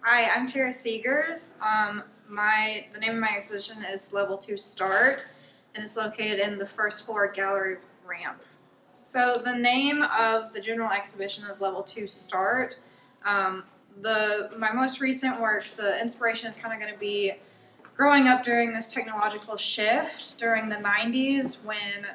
Hi, I'm Tara Segars. The name of my exhibition is Level 2 Start, and it's located in the first floor gallery ramp. So the name of the general exhibition is Level 2 Start. My most recent work, the inspiration is kind of going to be growing up during this technological shift during the 90s when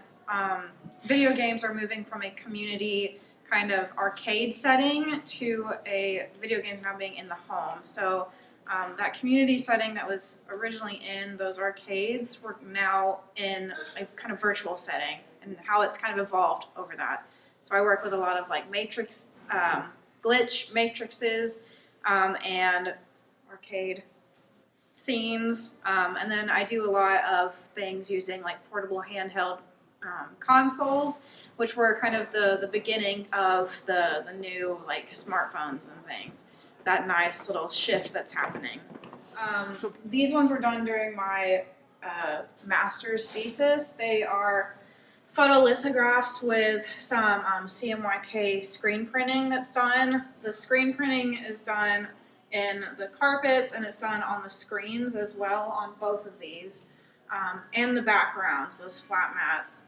video games are moving from a community kind of arcade setting to a video game now being in the home. So that community setting that was originally in those arcades, we're now in a kind of virtual setting, and how it's kind of evolved over that. So I work with a lot of like matrix, glitch matrices, and arcade scenes, and then I do a lot of things using like portable handheld consoles, which were kind of the beginning of the new like smartphones and things. That nice little shift that's happening. These ones were done during my master's thesis. They are photolithographs with some CMYK screen printing that's done. The screen printing is done in the carpets, and it's done on the screens as well on both of these, and the backgrounds, those flat mats.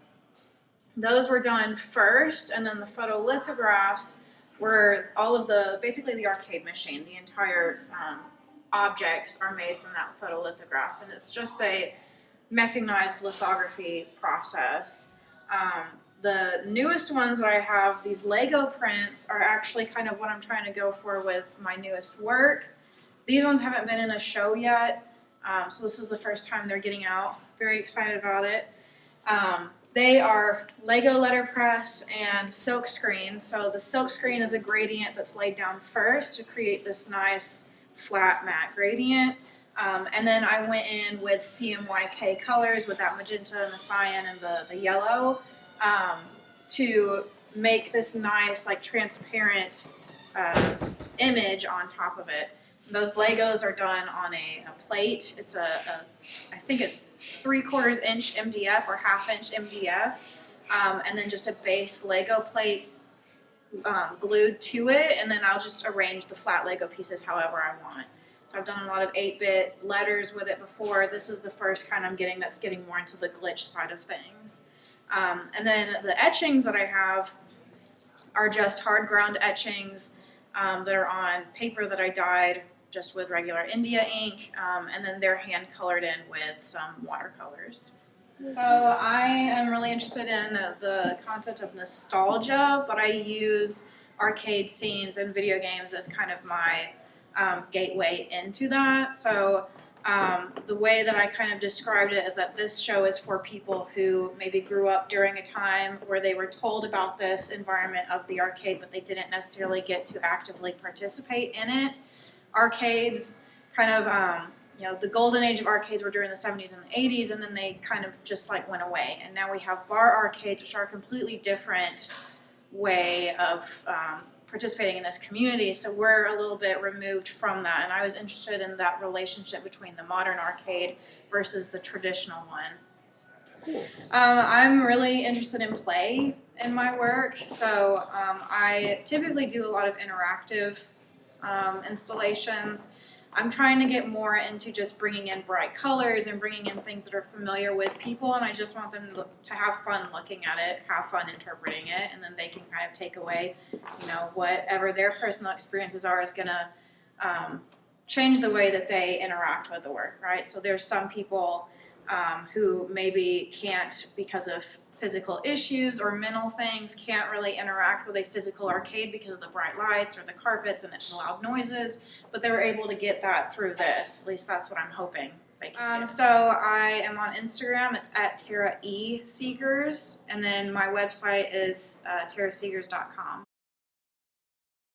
Those were done first, and then the photolithographs were all of basically the arcade machine. The entire objects are made from that photolithograph, and it's just a mechanized lithography process. The newest ones that I have, these Lego prints, are actually kind of what I'm trying to go for with my newest work. These ones haven't been in a show yet, so this is the first time they're getting out. Very excited about it. They are Lego letterpress and silk screen. So the silk screen is a gradient that's laid down first to create this nice flat matte gradient. And then I went in with CMYK colors with that magenta and the cyan and the yellow, to make this nice like transparent image on top of it. Those Legos are done on a plate. It's I think it's 3/4 inch MDF or 1/2 inch MDF, and then just a base Lego plate glued to it, and then I'll just arrange the flat Lego pieces however I want. So I've done a lot of 8-bit letters with it before. This is the first kind I'm getting that's getting more into the glitch side of things. And then the etchings that I have are just hard ground etchings that are on paper that I dyed just with regular India ink, and then they're hand colored in with some watercolors. So I am really interested in the concept of nostalgia, but I use arcade scenes and video games as kind of my gateway into that. So the way that I kind of described it is that this show is for people who maybe grew up during a time where they were told about this environment of the arcade, but they didn't necessarily get to actively participate in it. Arcades kind of, the golden age of arcades were during the 70s and the 80s, and then they kind of just like went away. And now we have bar arcades, which are a completely different way of participating in this community. So we're a little bit removed from that. And I was interested in that relationship between the modern arcade versus the traditional one. Cool. I'm really interested in play in my work. So I typically do a lot of interactive installations. I'm trying to get more into just bringing in bright colors and bringing in things that are familiar with people, and I just want them to have fun looking at it, have fun interpreting it, and then they can kind of take away, whatever their personal experiences are is going to change the way that they interact with the work, right? So there's some people who maybe can't, because of physical issues or mental things, can't really interact with a physical arcade because of the bright lights or the carpets and the loud noises, but they were able to get that through this. At least that's what I'm hoping they can get. So I am on Instagram. It's at Tara E. Segars, and then my website is tarasegars.com.